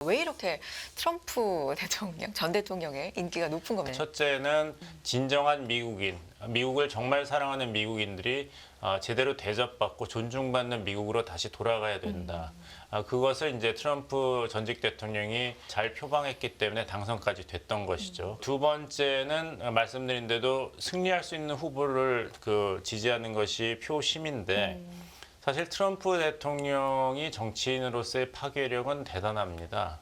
왜 이렇게 트럼프 대통령, 전 대통령의 인기가 높은 겁니까? 첫째는 진정한 미국인, 미국을 정말 사랑하는 미국인들이 제대로 대접받고 존중받는 미국으로 다시 돌아가야 된다. 그것을 이제 트럼프 전직 대통령이 잘 표방했기 때문에 당선까지 됐던 것이죠. 두 번째는 말씀드린 대로 승리할 수 있는 후보를 지지하는 것이 표심인데 사실 트럼프 대통령이 정치인으로서의 파괴력은 대단합니다.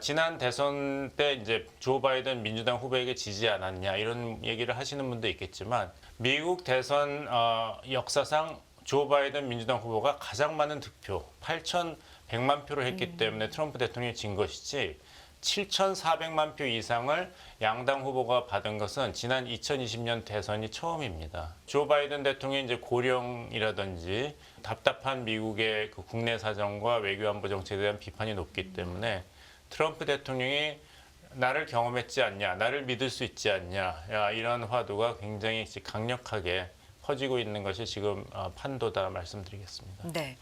지난 대선 때 이제 조 바이든 민주당 후보에게 지지 않았냐 이런 얘기를 하시는 분도 있겠지만 미국 대선 역사상 조 바이든 민주당 후보가 가장 많은 득표 8,100만 표를 했기 때문에 트럼프 대통령이 진 것이지 7,400만 표 이상을 양당 후보가 받은 것은 지난 2020년 대선이 처음입니다. 조 바이든 대통령이 이제 고령이라든지 답답한 미국의 그 국내 사정과 외교안보 정책에 대한 비판이 높기 때문에 트럼프 대통령이 나를 경험했지 않냐, 나를 믿을 수 있지 않냐, 이런 화두가 굉장히 강력하게 퍼지고 있는 것이 지금 판도다 말씀드리겠습니다. 네.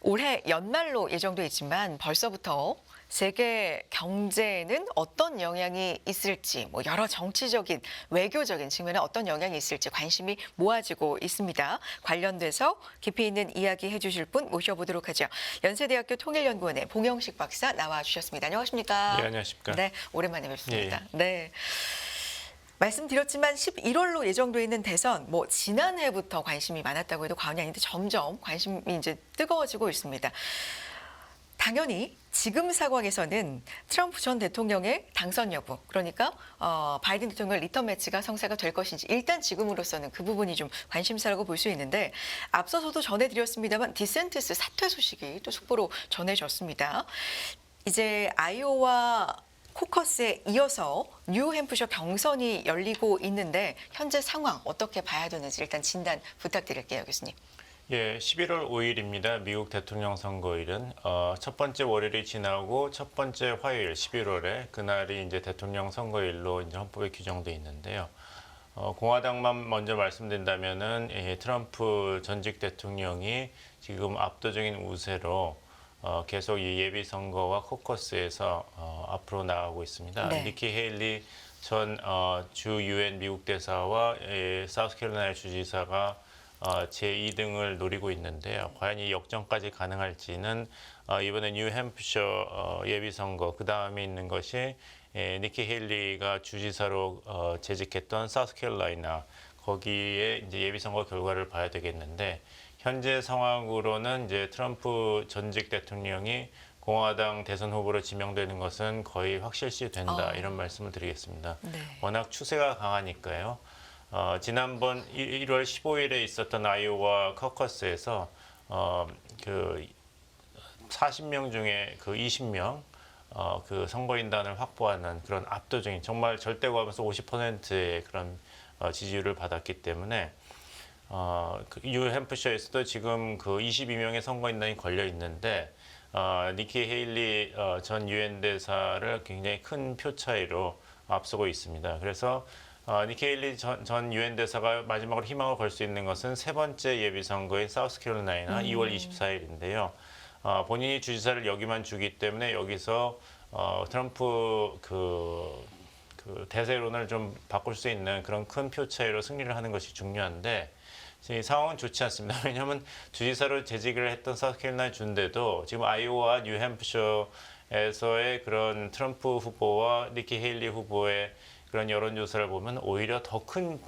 올해 연말로 예정돼 있지만 벌써부터 세계 경제에는 어떤 영향이 있을지, 여러 정치적인, 외교적인 측면에 어떤 영향이 있을지 관심이 모아지고 있습니다. 관련돼서 깊이 있는 이야기 해주실 분 모셔보도록 하죠. 연세대학교 통일연구원의 봉영식 박사 나와주셨습니다. 안녕하십니까? 네, 안녕하십니까? 네, 오랜만에 뵙습니다. 예. 네. 말씀드렸지만 11월로 예정돼 있는 대선, 지난해부터 관심이 많았다고 해도 과언이 아닌데 점점 관심이 이제 뜨거워지고 있습니다. 당연히 지금 상황에서는 트럼프 전 대통령의 당선 여부, 그러니까 바이든 대통령 리턴 매치가 성사가 될 것인지 일단 지금으로서는 그 부분이 좀 관심사라고 볼 수 있는데 앞서서도 전해드렸습니다만 디센티스 사퇴 소식이 또 속보로 전해졌습니다. 이제 아이오와 코커스에 이어서 뉴햄프셔 경선이 열리고 있는데 현재 상황 어떻게 봐야 되는지 일단 진단 부탁드릴게요, 교수님. 예, 11월 5일입니다. 미국 대통령 선거일은 첫 번째 월요일이 지나고 첫 번째 화요일 11월에 그날이 이제 대통령 선거일로 이제 헌법에 규정돼 있는데요. 공화당만 먼저 말씀드린다면은 트럼프 전직 대통령이 지금 압도적인 우세로 계속 이 예비 선거와 코커스에서 앞으로 나가고 있습니다. 네. 니키 헤일리 전 주 유엔 미국 대사와 사우스캐롤라이나 주지사가 제2등을 노리고 있는데요. 과연 이 역전까지 가능할지는 이번에 뉴햄프셔 예비선거 그 다음에 있는 것이 니키 헤일리가 주지사로 재직했던 사우스캐롤라이나 거기에 이제 예비선거 결과를 봐야 되겠는데 현재 상황으로는 이제 트럼프 전직 대통령이 공화당 대선 후보로 지명되는 것은 거의 확실시 된다 이런 말씀을 드리겠습니다. 네. 워낙 추세가 강하니까요. 지난번 1월 15일에 있었던 아이오와 커커스에서 그 40명 중에 그 20명 그 선거인단을 확보하는 그런 압도적인 정말 절대고하면서 50%의 그런 지지율을 받았기 때문에 그 뉴햄프셔에서도 지금 그 22명의 선거인단이 걸려 있는데 니키 헤일리 전 유엔 대사를 굉장히 큰 표 차이로 앞서고 있습니다. 그래서 니키 헤일리 전 유엔 대사가 마지막으로 희망을 걸 수 있는 것은 세 번째 예비 선거인 사우스캐롤라이나 2월 24일인데요. 본인이 주지사를 여기만 주기 때문에 여기서 트럼프 그 대세론을 좀 바꿀 수 있는 그런 큰 표 차이로 승리를 하는 것이 중요한데 이 상황은 좋지 않습니다. 왜냐하면 주지사로 재직을 했던 사우스캐롤라이나 준데도 지금 아이오와 뉴햄프셔에서의 그런 트럼프 후보와 니키 헤일리 후보의 그런 여론조사를 보면 오히려 더 큰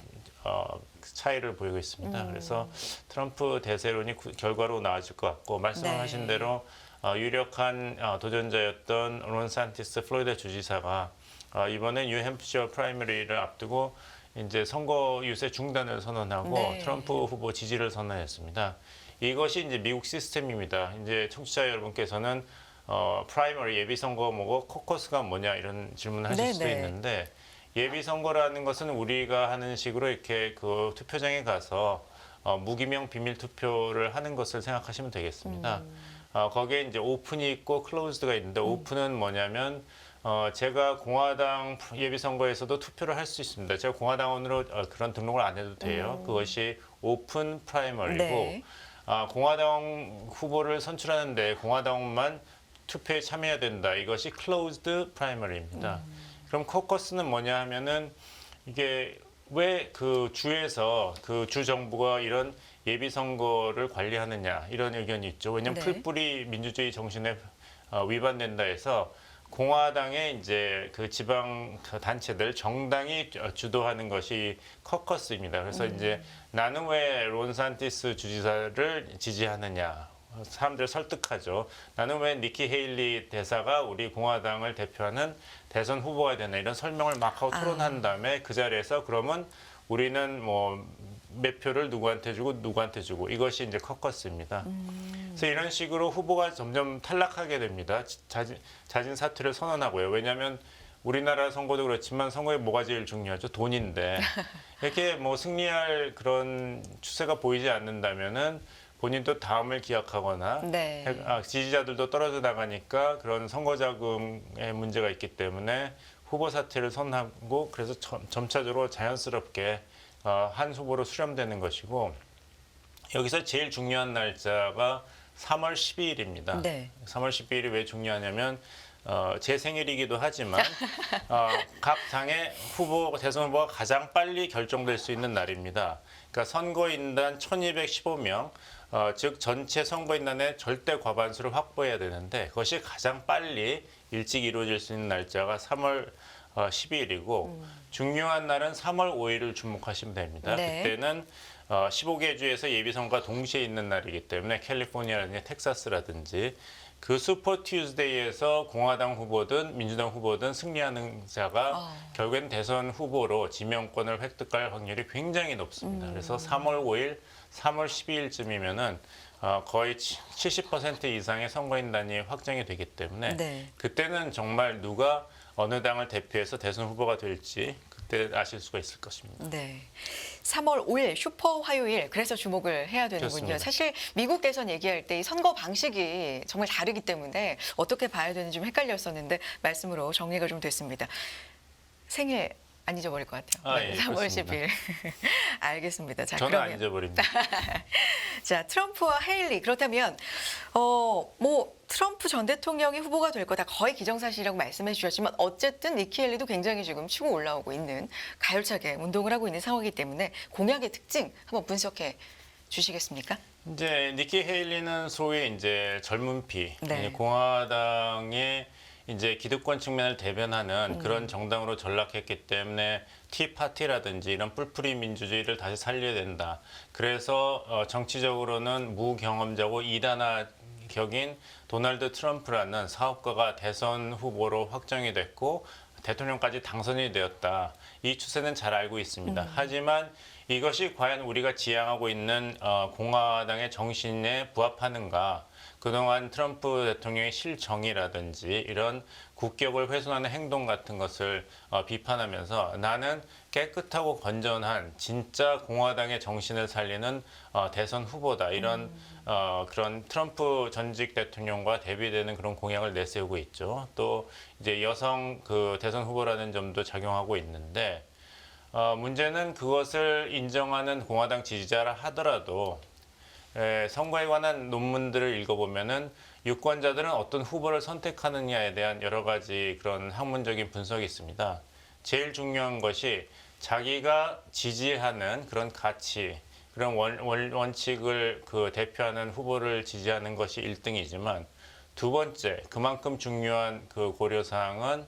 차이를 보이고 있습니다. 그래서 트럼프 대세론이 결과로 나아질 것 같고 말씀하신 대로 유력한 도전자였던 론 산티스 플로리다 주지사가 이번에 뉴햄프셔 프라이머리를 앞두고 이제 선거 유세 중단을 선언하고 트럼프 후보 지지를 선언했습니다. 이것이 이제 미국 시스템입니다. 이제 청취자 여러분께서는 프라이머리 예비 선거가 뭐고 코커스가 뭐냐 이런 질문을 하실 수도 있는데 예비 선거라는 것은 우리가 하는 식으로 이렇게 그 투표장에 가서 무기명 비밀 투표를 하는 것을 생각하시면 되겠습니다. 거기에 이제 오픈이 있고 클로즈드가 있는데 오픈은 뭐냐면 제가 공화당 예비선거에서도 투표를 할 수 있습니다. 제가 공화당원으로 그런 등록을 안 해도 돼요. 그것이 오픈 프라이머리고 공화당 후보를 선출하는데 공화당만 투표에 참여해야 된다. 이것이 closed primary입니다. 그럼 코커스는 뭐냐 하면은 이게 왜 그 주에서 그 주 정부가 이런 예비 선거를 관리하느냐 이런 의견이 있죠. 왜냐하면 네. 풀뿌리 민주주의 정신에 위반된다 해서 공화당의 이제 그 지방 단체들 정당이 주도하는 것이 커커스입니다. 그래서 이제 나는 왜 론산티스 주지사를 지지하느냐. 사람들을 설득하죠. 나는 왜 니키 헤일리 대사가 우리 공화당을 대표하는 대선 후보가 되나 이런 설명을 막 하고 토론한 다음에 그 자리에서 그러면 우리는 뭐 몇 표를 누구한테 주고 이것이 이제 커커스입니다. 그래서 이런 식으로 후보가 점점 탈락하게 됩니다. 자진 사퇴를 선언하고요. 왜냐하면 우리나라 선거도 그렇지만 선거에 뭐가 제일 중요하죠? 돈인데 이렇게 뭐 승리할 그런 추세가 보이지 않는다면은 본인도 다음을 기약하거나 네. 지지자들도 떨어져 나가니까 그런 선거 자금에 문제가 있기 때문에 후보 사퇴를 선언하고 그래서 점차적으로 자연스럽게 한 후보로 수렴되는 것이고 여기서 제일 중요한 날짜가 3월 12일입니다. 네. 3월 12일이 왜 중요하냐면 제 생일이기도 하지만 각 당의 대선 후보가 가장 빨리 결정될 수 있는 날입니다. 그러니까 선거인단 1215명, 즉 전체 선거인단의 절대 과반수를 확보해야 되는데 그것이 가장 빨리 일찍 이루어질 수 있는 날짜가 3월 12일이고 중요한 날은 3월 5일을 주목하시면 됩니다. 네. 그때는 15개 주에서 예비선거가 동시에 있는 날이기 때문에 캘리포니아라든지 텍사스라든지 그 슈퍼 튜즈데이에서 공화당 후보든 민주당 후보든 승리하는 자가 결국엔 대선 후보로 지명권을 획득할 확률이 굉장히 높습니다. 그래서 3월 5일, 3월 12일쯤이면은 거의 70% 이상의 선거인단이 확정이 되기 때문에 네. 그때는 정말 누가 어느 당을 대표해서 대선 후보가 될지 그때 아실 수가 있을 것입니다. 네. 3월 5일 슈퍼 화요일 그래서 주목을 해야 되는군요. 그렇습니다. 사실 미국 대선 얘기할 때 이 선거 방식이 정말 다르기 때문에 어떻게 봐야 되는지 좀 헷갈렸었는데 말씀으로 정리가 좀 됐습니다. 생일 안 잊어버릴 것 같아요. 예, 3월 그렇습니다. 10일. 알겠습니다. 자, 저는 안 그러면 잊어버립니다. 자, 트럼프와 헤일리 그렇다면 뭐 트럼프 전 대통령이 후보가 될 거다 거의 기정사실이라고 말씀해 주셨지만 어쨌든 니키 헤일리도 굉장히 지금 치고 올라오고 있는 가열차게 운동을 하고 있는 상황이기 때문에 공약의 특징 한번 분석해 주시겠습니까? 이제 니키 헤일리는 소위 이제 젊은 피, 네. 공화당의 이제 기득권 측면을 대변하는 그런 정당으로 전락했기 때문에 티파티라든지 이런 뿔뿔이 민주주의를 다시 살려야 된다. 그래서 정치적으로는 무경험자고 이단화격인 도널드 트럼프라는 사업가가 대선 후보로 확정이 됐고 대통령까지 당선이 되었다. 이 추세는 잘 알고 있습니다. 하지만 이것이 과연 우리가 지향하고 있는 공화당의 정신에 부합하는가? 그동안 트럼프 대통령의 실정이라든지 이런 국격을 훼손하는 행동 같은 것을 비판하면서 나는 깨끗하고 건전한 진짜 공화당의 정신을 살리는 대선 후보다. 이런 그런 트럼프 전직 대통령과 대비되는 그런 공약을 내세우고 있죠. 또 이제 여성 그 대선 후보라는 점도 작용하고 있는데 문제는 그것을 인정하는 공화당 지지자라 하더라도 선거에 관한 논문들을 읽어보면은 유권자들은 어떤 후보를 선택하느냐에 대한 여러 가지 그런 학문적인 분석이 있습니다. 제일 중요한 것이 자기가 지지하는 그런 가치, 그런 원칙을 그 대표하는 후보를 지지하는 것이 1등이지만 두 번째, 그만큼 중요한 그 고려사항은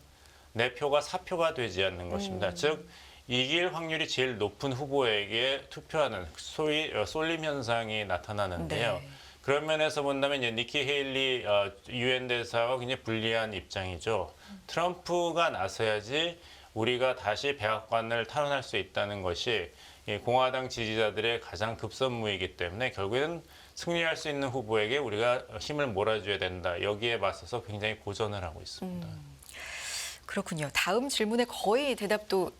내 표가 사표가 되지 않는 것입니다. 즉 이길 확률이 제일 높은 후보에게 투표하는 소위 쏠림 현상이 나타나는데요. 네. 그런 면에서 본다면 이제 니키 헤일리 유엔 대사가 굉장히 불리한 입장이죠. 트럼프가 나서야지 우리가 다시 백악관을 탈환할 수 있다는 것이 이 공화당 지지자들의 가장 급선무이기 때문에 결국에는 승리할 수 있는 후보에게 우리가 힘을 몰아줘야 된다. 여기에 맞서서 굉장히 고전을 하고 있습니다. 그렇군요. 다음 질문에 거의 대답도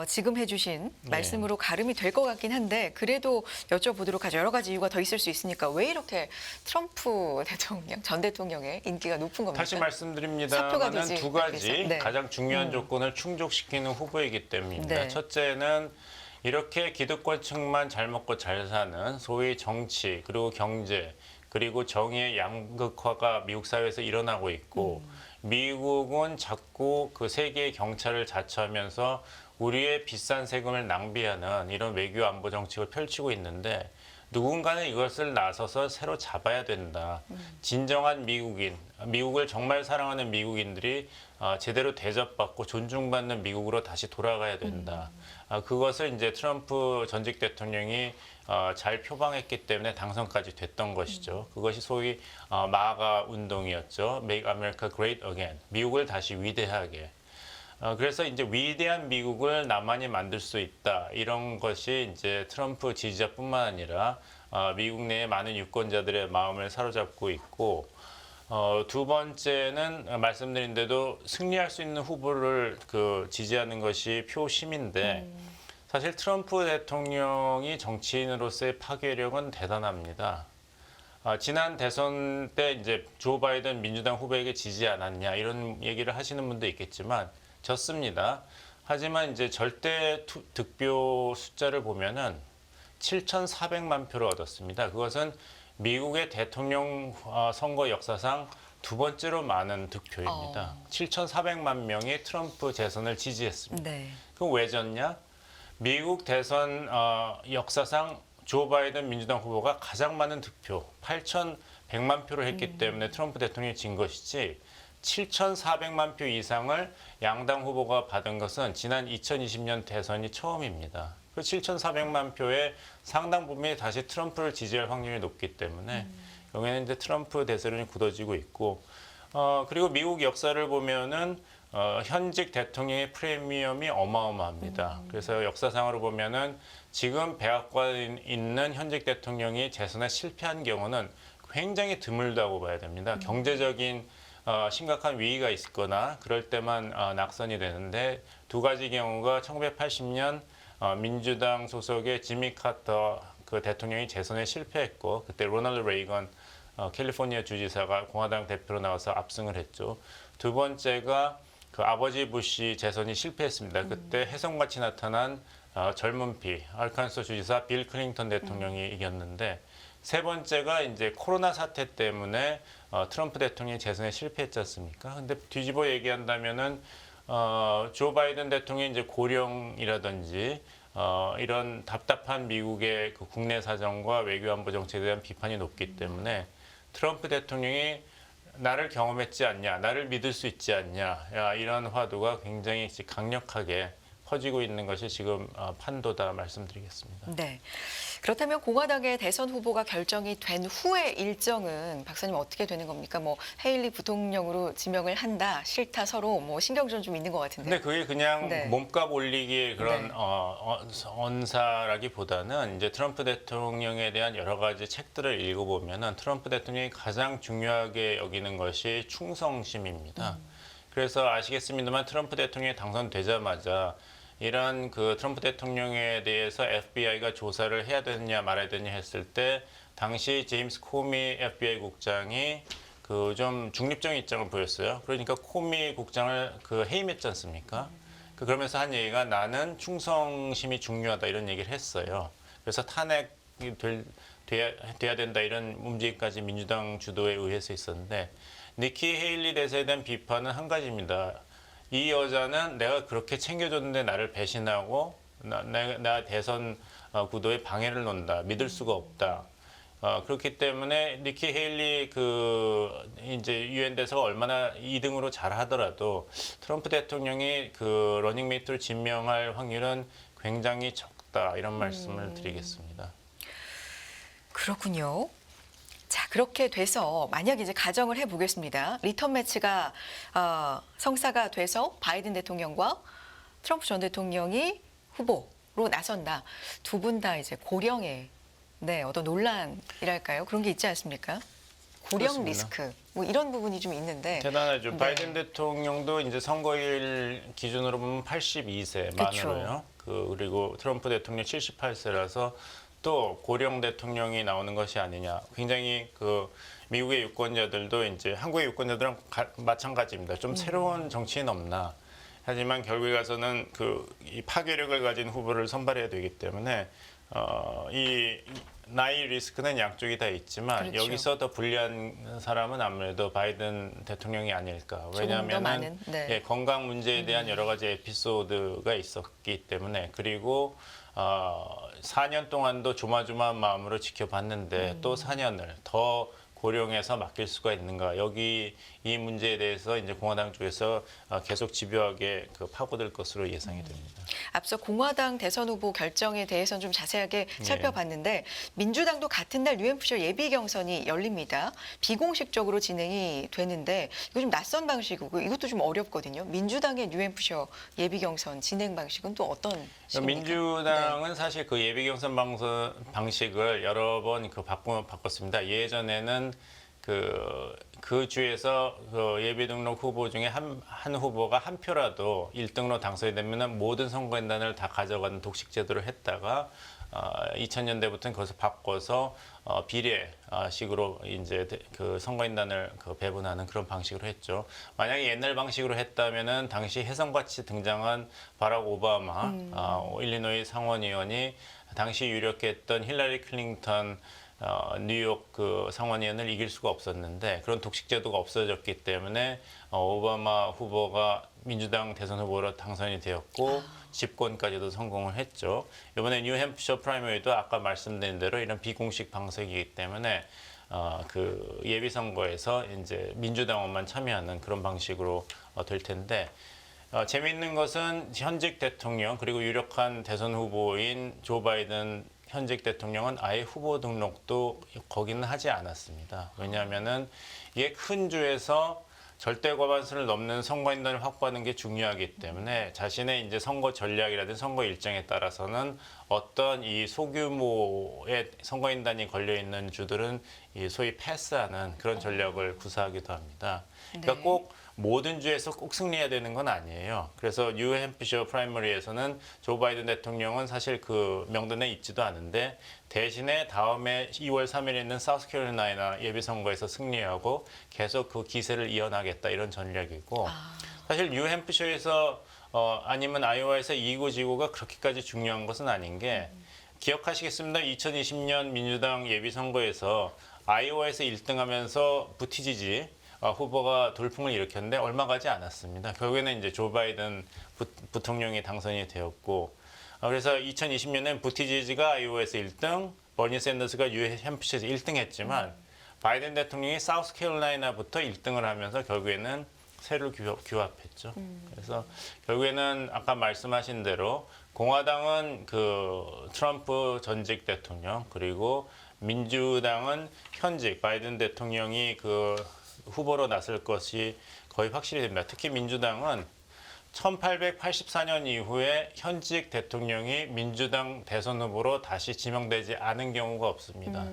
지금 해주신 네. 말씀으로 가름이 될 것 같긴 한데 그래도 여쭤보도록 하죠. 여러 가지 이유가 더 있을 수 있으니까 왜 이렇게 트럼프 대통령, 전 대통령의 인기가 높은 겁니까? 다시 사표가 말씀드립니다만 되지 두 가지 않겠어요? 네. 가장 중요한 조건을 충족시키는 후보이기 때문입니다. 네. 첫째는 이렇게 기득권층만 잘 먹고 잘 사는 소위 정치 그리고 경제 그리고 정의의 양극화가 미국 사회에서 일어나고 있고 미국은 자꾸 그 세계의 경찰을 자처하면서 우리의 비싼 세금을 낭비하는 이런 외교 안보 정책을 펼치고 있는데 누군가는 이것을 나서서 새로 잡아야 된다. 진정한 미국인, 미국을 정말 사랑하는 미국인들이 제대로 대접받고 존중받는 미국으로 다시 돌아가야 된다. 그것을 이제 트럼프 전직 대통령이 잘 표방했기 때문에 당선까지 됐던 것이죠. 그것이 소위 마가 운동이었죠. Make America Great Again. 미국을 다시 위대하게. 그래서 이제 위대한 미국을 나만이 만들 수 있다. 이런 것이 이제 트럼프 지지자뿐만 아니라 미국 내의 많은 유권자들의 마음을 사로잡고 있고 두 번째는 말씀드린 대로 승리할 수 있는 후보를 지지하는 것이 표심인데 사실 트럼프 대통령이 정치인으로서의 파괴력은 대단합니다. 지난 대선 때 이제 조 바이든 민주당 후보에게 지지 않았냐 이런 얘기를 하시는 분도 있겠지만 졌습니다. 하지만 이제 절대 득표 숫자를 보면은 7,400만 표를 얻었습니다. 그것은 미국의 대통령 선거 역사상 두 번째로 많은 득표입니다. 7,400만 명이 트럼프 재선을 지지했습니다. 네. 그럼 왜 졌냐? 미국 대선 역사상 조 바이든 민주당 후보가 가장 많은 득표, 8,100만 표를 했기 때문에 트럼프 대통령이 진 것이지 7,400만 표 이상을 양당 후보가 받은 것은 지난 2020년 대선이 처음입니다. 그 7,400만 표의 상당 부분이 다시 트럼프를 지지할 확률이 높기 때문에 여기는 이제 트럼프 대세론이 굳어지고 있고 그리고 미국 역사를 보면은 현직 대통령의 프리미엄이 어마어마합니다. 그래서 역사상으로 보면은 지금 백악관에 있는 현직 대통령이 재선에 실패한 경우는 굉장히 드물다고 봐야 됩니다. 경제적인 심각한 위기가 있거나 그럴 때만 낙선이 되는데 두 가지 경우가 1980년 민주당 소속의 지미 카터 그 대통령이 재선에 실패했고 그때 로널드 레이건 캘리포니아 주지사가 공화당 대표로 나와서 압승을 했죠. 두 번째가 그 아버지 부시 재선이 실패했습니다. 그때 혜성같이 나타난 젊은 피 알칸소 주지사 빌 클린턴 대통령이 이겼는데 세 번째가 이제 코로나 사태 때문에 트럼프 대통령이 재선에 실패했지 않습니까? 근데 뒤집어 얘기한다면은 조 바이든 대통령이 이제 고령이라든지 이런 답답한 미국의 그 국내 사정과 외교 안보 정책에 대한 비판이 높기 때문에 트럼프 대통령이 나를 경험했지 않냐, 나를 믿을 수 있지 않냐, 이런 화두가 굉장히 강력하게 퍼지고 있는 것이 지금 판도다 말씀드리겠습니다. 네. 그렇다면 공화당의 대선 후보가 결정이 된 후의 일정은 박사님 어떻게 되는 겁니까? 뭐 헤일리 부통령으로 지명을 한다, 싫다 서로 뭐 신경전 좀 있는 것 같은데. 근데 그게 그냥 네. 몸값 올리기의 그런 네. 언사라기보다는 이제 트럼프 대통령에 대한 여러 가지 책들을 읽어보면은 트럼프 대통령이 가장 중요하게 여기는 것이 충성심입니다. 그래서 아시겠습니다만 트럼프 대통령이 당선되자마자 이런 그 트럼프 대통령에 대해서 FBI가 조사를 해야 되느냐 말아야 되느냐 했을 때 당시 제임스 코미 FBI 국장이 그 좀 중립적인 입장을 보였어요. 그러니까 코미 국장을 그 해임했지 않습니까? 그러면서 한 얘기가 나는 충성심이 중요하다 이런 얘기를 했어요. 그래서 탄핵이 돼야 된다 이런 움직임까지 민주당 주도에 의해서 있었는데 니키 헤일리 대사에 대한 비판은 한 가지입니다. 이 여자는 내가 그렇게 챙겨줬는데 나를 배신하고 나 대선 구도에 방해를 놓는다. 믿을 수가 없다. 그렇기 때문에 니키 헤일리 이제 유엔 대사가 얼마나 2등으로 잘하더라도 트럼프 대통령이 그 러닝메이트를 지명할 확률은 굉장히 적다. 이런 말씀을 드리겠습니다. 그렇군요. 자, 그렇게 돼서 만약 이제 가정을 해보겠습니다. 리턴 매치가 성사가 돼서 바이든 대통령과 트럼프 전 대통령이 후보로 나선다. 두 분 다 이제 고령의 어떤 논란이랄까요? 그런 게 있지 않습니까? 고령 그렇습니다. 리스크 뭐 이런 부분이 좀 있는데. 대단하죠. 네. 바이든 대통령도 이제 선거일 기준으로 보면 82세 그쵸. 만으로요. 그리고 트럼프 대통령 78세라서 또 고령 대통령이 나오는 것이 아니냐. 굉장히 미국의 유권자들도 이제 한국의 유권자들은 마찬가지입니다. 좀 새로운 정치인 없나. 하지만 결국에 가서는 이 파괴력을 가진 후보를 선발해야 되기 때문에 이 나이 리스크는 양쪽이 다 있지만 그렇죠. 여기서 더 불리한 사람은 아무래도 바이든 대통령이 아닐까. 조금 더 왜냐하면 많은, 네. 예, 건강 문제에 대한 여러 가지 에피소드가 있었기 때문에 그리고 4년 동안도 조마조마한 마음으로 지켜봤는데 또 4년을 더 고령해서 맡길 수가 있는가. 여기 이 문제에 대해서 이제 공화당 쪽에서 계속 집요하게 파고들 것으로 예상이 됩니다. 앞서 공화당 대선 후보 결정에 대해서는 좀 자세하게 네. 살펴봤는데 민주당도 같은 날 뉴햄프셔 예비 경선이 열립니다. 비공식적으로 진행이 되는데 이거 좀 낯선 방식이고 이것도 좀 어렵거든요. 민주당의 뉴햄프셔 예비 경선 진행 방식은 또 어떤 식입니까? 민주당은 사실 그 예비 경선 방식을 여러 번 바꿨습니다. 예전에는 그 주에서 그 예비 등록 후보 중에 한 후보가 한 표라도 1등으로 당선이 되면은 모든 선거인단을 다 가져가는 독식 제도를 했다가 2000년대부터는 그것을 바꿔서 비례식으로 이제 그 선거인단을 배분하는 그런 방식으로 했죠. 만약에 옛날 방식으로 했다면은 당시 혜성같이 등장한 바락 오바마 일리노이 상원의원이 당시 유력했던 힐러리 클린턴 뉴욕 그 상원의원을 이길 수가 없었는데 그런 독식 제도가 없어졌기 때문에 오바마 후보가 민주당 대선 후보로 당선이 되었고 집권까지도 성공을 했죠. 이번에 뉴햄프셔 프라이머리도 아까 말씀드린 대로 이런 비공식 방식이기 때문에 그 예비 선거에서 이제 민주당원만 참여하는 그런 방식으로 될 텐데 재미있는 것은 현직 대통령 그리고 유력한 대선 후보인 조 바이든 현직 대통령은 아예 후보 등록도 거기는 하지 않았습니다. 왜냐하면은 이게 큰 주에서 절대 과반수를 넘는 선거인단을 확보하는 게 중요하기 때문에 자신의 이제 선거 전략이라든지 선거 일정에 따라서는 어떤 이 소규모의 선거인단이 걸려 있는 주들은 이 소위 패스하는 그런 전략을 구사하기도 합니다. 그러니까 네. 꼭 모든 주에서 꼭 승리해야 되는 건 아니에요. 그래서 뉴햄프셔 프라이머리에서는 조 바이든 대통령은 사실 그 명단에 있지도 않은데 대신에 다음에 2월 3일에 있는 사우스캐롤라이나 예비선거에서 승리하고 계속 그 기세를 이어나겠다 이런 전략이고 사실 뉴햄프셔에서 아니면 아이오와에서 이기고 지고가 그렇게까지 중요한 것은 아닌 게 기억하시겠습니다. 2020년 민주당 예비선거에서 아이오와에서 1등하면서 부티지지 후보가 돌풍을 일으켰는데 얼마 가지 않았습니다. 결국에는 이제 조 바이든 부통령이 당선이 되었고 그래서 2020년엔 부티지지가 아이오와에서 1등, 버니 샌더스가 뉴햄프셔에서 1등했지만 바이든 대통령이 사우스캐롤라이나부터 1등을 하면서 결국에는 세를 규합했죠. 그래서 결국에는 아까 말씀하신 대로 공화당은 그 트럼프 전직 대통령 그리고 민주당은 현직 바이든 대통령이 그 후보로 나설 것이 거의 확실히 됩니다. 특히 민주당은 1884년 이후에 현직 대통령이 민주당 대선 후보로 다시 지명되지 않은 경우가 없습니다.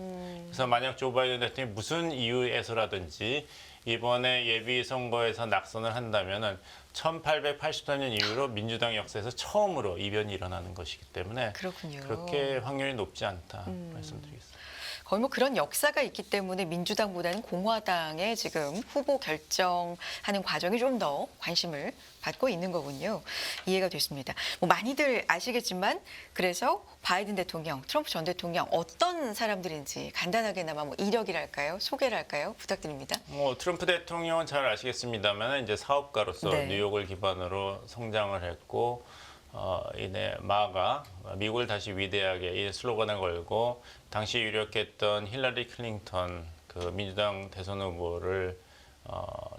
그래서 만약 조 바이든 대통령이 무슨 이유에서라든지 이번에 예비 선거에서 낙선을 한다면은 1884년 이후로 민주당 역사에서 처음으로 이변이 일어나는 것이기 때문에 그렇군요. 그렇게 확률이 높지 않다 말씀드리겠습니다. 거의 뭐 그런 역사가 있기 때문에 민주당보다는 공화당의 지금 후보 결정하는 과정이 좀 더 관심을 받고 있는 거군요. 이해가 됐습니다. 뭐 많이들 아시겠지만 그래서 바이든 대통령, 트럼프 전 대통령 어떤 사람들인지 간단하게나마 뭐 이력이랄까요, 소개를 할까요? 부탁드립니다. 트럼프 대통령은 잘 아시겠습니다만 이제 사업가로서 네. 뉴욕을 기반으로 성장을 했고 이내 마가 미국을 다시 위대하게 이 슬로건을 걸고 당시 유력했던 힐러리 클린턴 그 민주당 대선 후보를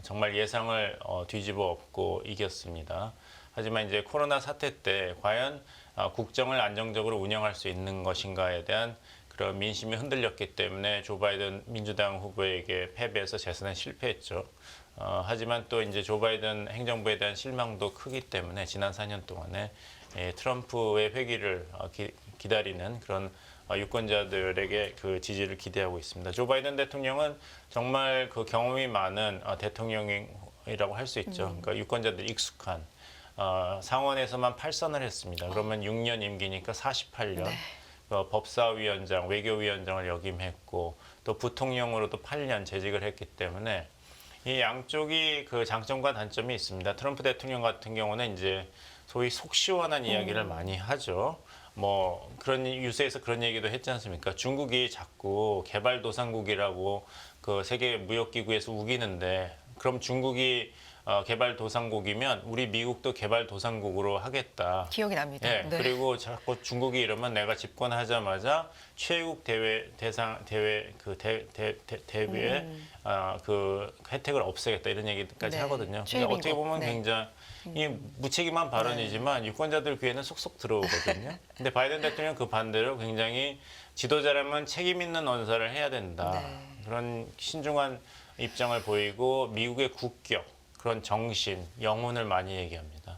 정말 예상을 뒤집어 엎고 이겼습니다. 하지만 이제 코로나 사태 때 과연 국정을 안정적으로 운영할 수 있는 것인가에 대한 그런 민심이 흔들렸기 때문에 조 바이든 민주당 후보에게 패배해서 재선에 실패했죠. 하지만 또 이제 조 바이든 행정부에 대한 실망도 크기 때문에 지난 4년 동안에 트럼프의 회귀를 기다리는 그런 유권자들에게 그 지지를 기대하고 있습니다. 조 바이든 대통령은 정말 그 경험이 많은 대통령이라고 할 수 있죠. 그러니까 유권자들이 익숙한 상원에서만 8선을 했습니다. 그러면 6년 임기니까 48년. 네. 법사위원장, 외교위원장을 역임했고 또 부통령으로도 8년 재직을 했기 때문에 이 양쪽이 그 장점과 단점이 있습니다. 트럼프 대통령 같은 경우는 이제 소위 속 시원한 이야기를 많이 하죠. 뭐 그런 뉴스에서 그런 얘기도 했지 않습니까? 중국이 자꾸 개발도상국이라고 그 세계 무역기구에서 우기는데 그럼 중국이 개발도상국이면 우리 미국도 개발도상국으로 하겠다. 기억이 납니다. 예, 네. 그리고 자꾸 중국이 이러면 내가 집권하자마자 최국 대외 그 혜택을 없애겠다 이런 얘기까지 네, 하거든요. 근데 최빈국. 어떻게 보면 네. 굉장히 무책임한 발언이지만 유권자들 귀에는 쏙쏙 들어오거든요. 근데 바이든 대통령 그 반대로 굉장히 지도자라면 책임 있는 언사를 해야 된다. 네. 그런 신중한 입장을 보이고 미국의 국격, 그런 정신, 영혼을 많이 얘기합니다.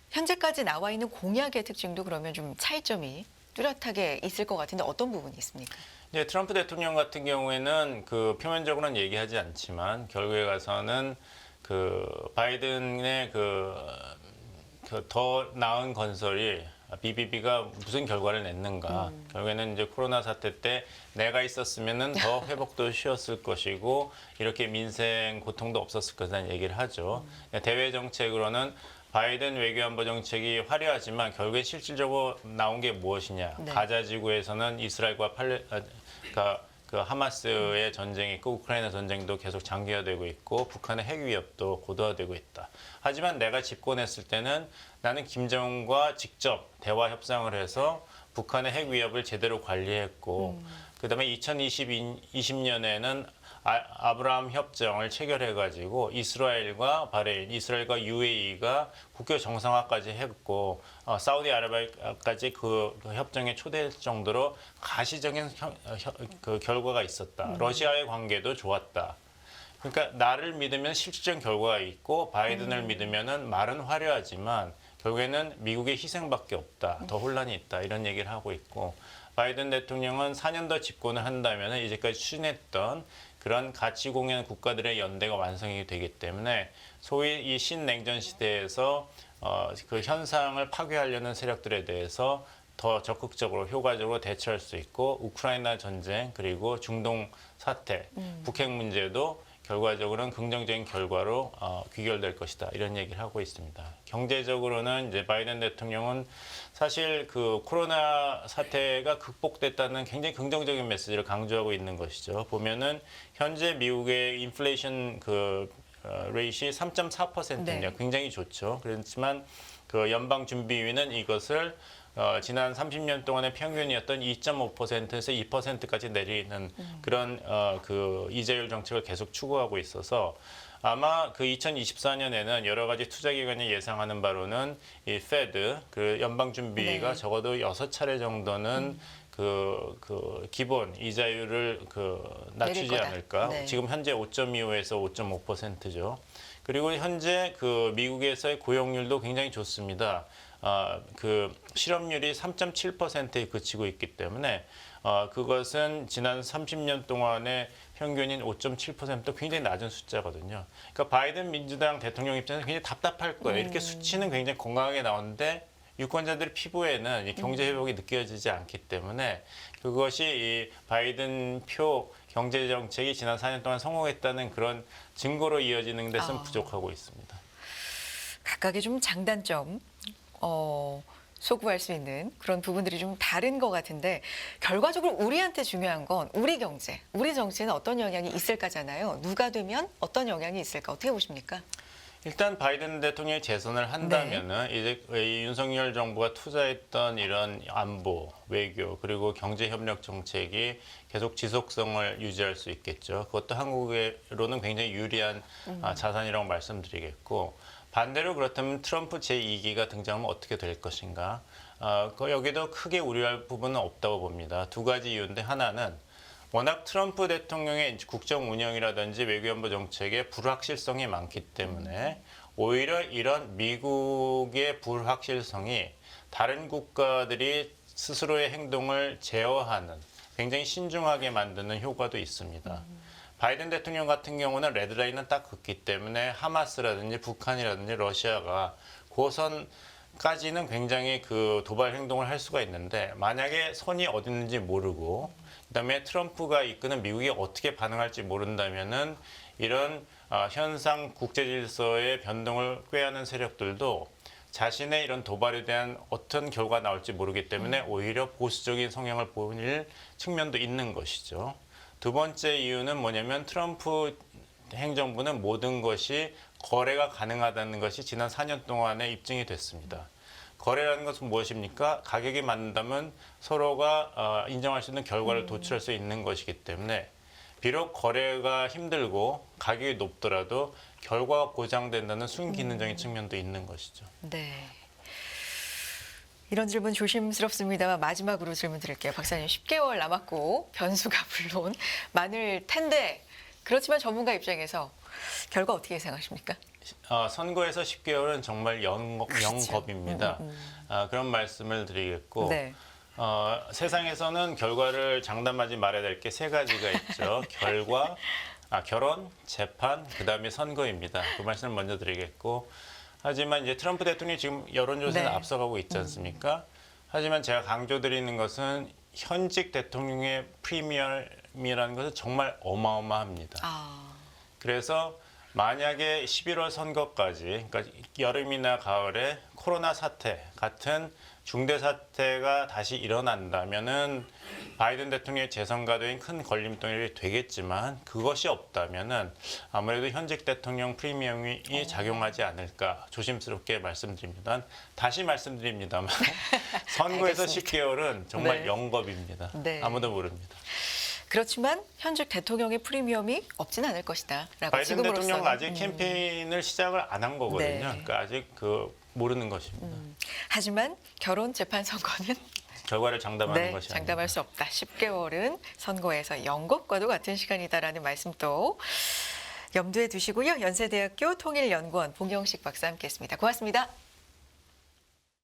현재까지 나와 있는 공약의 특징도 그러면 좀 차이점이 뚜렷하게 있을 것 같은데 어떤 부분이 있습니까? 이제 트럼프 대통령 같은 경우에는 그 표면적으로는 얘기하지 않지만 결국에 가서는 그 바이든의 그 더 나은 건설이 BBB가 무슨 결과를 냈는가. 결국에는 이제 코로나 사태 때 내가 있었으면은 더 회복도 쉬웠을 것이고 이렇게 민생 고통도 없었을 것이라는 얘기를 하죠. 대외 정책으로는 바이든 외교안보 정책이 화려하지만 결국에 실질적으로 나온 게 무엇이냐. 네. 가자 지구에서는 이스라엘과 그 하마스의 전쟁이 있고 우크라이나 전쟁도 계속 장기화되고 있고 북한의 핵 위협도 고도화되고 있다. 하지만 내가 집권했을 때는 나는 김정은과 직접 대화 협상을 해서 북한의 핵 위협을 제대로 관리했고 그다음에 2020년에는 아브라함 협정을 체결해가지고 이스라엘과 바레인, 이스라엘과 UAE가 국교 정상화까지 했고 사우디아라비아까지 그 협정에 초대할 정도로 가시적인 그 결과가 있었다. 러시아의 관계도 좋았다. 그러니까 나를 믿으면 실질적인 결과가 있고 바이든을 믿으면은 말은 화려하지만 결국에는 미국의 희생밖에 없다. 더 혼란이 있다. 이런 얘기를 하고 있고 바이든 대통령은 4년 더 집권을 한다면 이제까지 추진했던 그런 가치 공유하는 국가들의 연대가 완성이 되기 때문에 소위 이 신냉전 시대에서 그 현상을 파괴하려는 세력들에 대해서 더 적극적으로 효과적으로 대처할 수 있고 우크라이나 전쟁 그리고 중동 사태, 북핵 문제도 결과적으로는 긍정적인 결과로 귀결될 것이다 이런 얘기를 하고 있습니다. 경제적으로는 이제 바이든 대통령은 사실 그 코로나 사태가 극복됐다는 굉장히 긍정적인 메시지를 강조하고 있는 것이죠. 보면은 현재 미국의 인플레이션 그 레이시 3.4%입니다. 네. 굉장히 좋죠. 그렇지만 그 연방준비위는 이것을 지난 30년 동안의 평균이었던 2.5%에서 2%까지 내리는 그런 그 이자율 정책을 계속 추구하고 있어서 아마 그 2024년에는 여러 가지 투자기관이 예상하는 바로는 이 페드, 그 연방준비가 네. 적어도 6차례 정도는 그 기본 이자율을 낮추지 내릴 거다. 않을까. 네. 지금 현재 5.25에서 5.5%죠. 그리고 현재 그 미국에서의 고용률도 굉장히 좋습니다. 그 실업률이 3.7%에 그치고 있기 때문에 그것은 지난 30년 동안의 평균인 5.7%도 굉장히 낮은 숫자거든요. 그러니까 바이든 민주당 대통령 입장에서 굉장히 답답할 거예요. 이렇게 수치는 굉장히 건강하게 나오는데 유권자들 피부에는 이 경제 회복이 느껴지지 않기 때문에 그것이 이 바이든 표 경제 정책이 지난 4년 동안 성공했다는 그런 증거로 이어지는 데서는 부족하고 있습니다. 각각의 좀 장단점 소구할 수 있는 그런 부분들이 좀 다른 것 같은데 결과적으로 우리한테 중요한 건 우리 경제, 우리 정치에는 어떤 영향이 있을까잖아요. 누가 되면 어떤 영향이 있을까 어떻게 보십니까? 일단 바이든 대통령이 재선을 한다면은 이제 이 윤석열 정부가 투자했던 이런 안보, 외교 그리고 경제 협력 정책이 계속 지속성을 유지할 수 있겠죠. 그것도 한국으로는 굉장히 유리한 자산이라고 말씀드리겠고 반대로 그렇다면 트럼프 제2기가 등장하면 어떻게 될 것인가? 여기도 크게 우려할 부분은 없다고 봅니다. 두 가지 이유인데 하나는 워낙 트럼프 대통령의 국정 운영이라든지 외교안보 정책에 불확실성이 많기 때문에 오히려 이런 미국의 불확실성이 다른 국가들이 스스로의 행동을 제어하는 굉장히 신중하게 만드는 효과도 있습니다. 바이든 대통령 같은 경우는 레드라인은 딱 긋기 때문에 하마스라든지 북한이라든지 러시아가 고선까지는 굉장히 그 도발 행동을 할 수가 있는데 만약에 선이 어디 있는지 모르고 그다음에 트럼프가 이끄는 미국이 어떻게 반응할지 모른다면은 이런 현상 국제 질서의 변동을 꾀하는 세력들도 자신의 이런 도발에 대한 어떤 결과가 나올지 모르기 때문에 오히려 보수적인 성향을 보일 측면도 있는 것이죠. 두 번째 이유는 뭐냐면 트럼프 행정부는 모든 것이 거래가 가능하다는 것이 지난 4년 동안에 입증이 됐습니다. 거래라는 것은 무엇입니까? 가격이 맞는다면 서로가 인정할 수 있는 결과를 도출할 수 있는 것이기 때문에 비록 거래가 힘들고 가격이 높더라도 결과가 보장된다는 순기능적인 측면도 있는 것이죠. 네. 이런 질문 조심스럽습니다만 마지막으로 질문 드릴게요. 박사님, 10개월 남았고 변수가 물론 많을 텐데 그렇지만 전문가 입장에서 결과 어떻게 예상하십니까? 선거에서 10개월은 정말 그렇죠. 영겁입니다. 그런 말씀을 드리겠고 네. 세상에서는 결과를 장담하지 말아야 될 게 세 가지가 있죠. 결혼, 재판, 그다음에 선거입니다. 그 말씀을 먼저 드리겠고 하지만 이제 트럼프 대통령이 지금 여론조사에 네. 앞서가고 있지 않습니까? 하지만 제가 강조드리는 것은 현직 대통령의 프리미엄이라는 것은 정말 어마어마합니다. 그래서 만약에 11월 선거까지, 그러니까 여름이나 가을에 코로나 사태 같은 중대 사태가 다시 일어난다면은 바이든 대통령의 재선과도인 큰 걸림돌이 되겠지만 그것이 없다면은 아무래도 현직 대통령 프리미엄이 작용하지 않을까 조심스럽게 말씀드립니다. 다시 말씀드립니다만 선거에서 알겠습니다. 10개월은 정말 네. 영겁입니다. 네. 아무도 모릅니다. 그렇지만 현직 대통령의 프리미엄이 없진 않을 것이다. 라고 바이든 지금으로서는. 대통령 아직 캠페인을 시작을 안 한 거거든요. 네. 그러니까 아직 모르는 것입니다. 하지만 결혼 재판 선거는 결과를 장담하는 네, 것이 장담할 아닙니다. 수 없다. 10개월은 선거에서 영겁과도 같은 시간이다라는 말씀도 염두에 두시고요. 연세대학교 통일연구원 봉영식 박사 함께했습니다. 고맙습니다.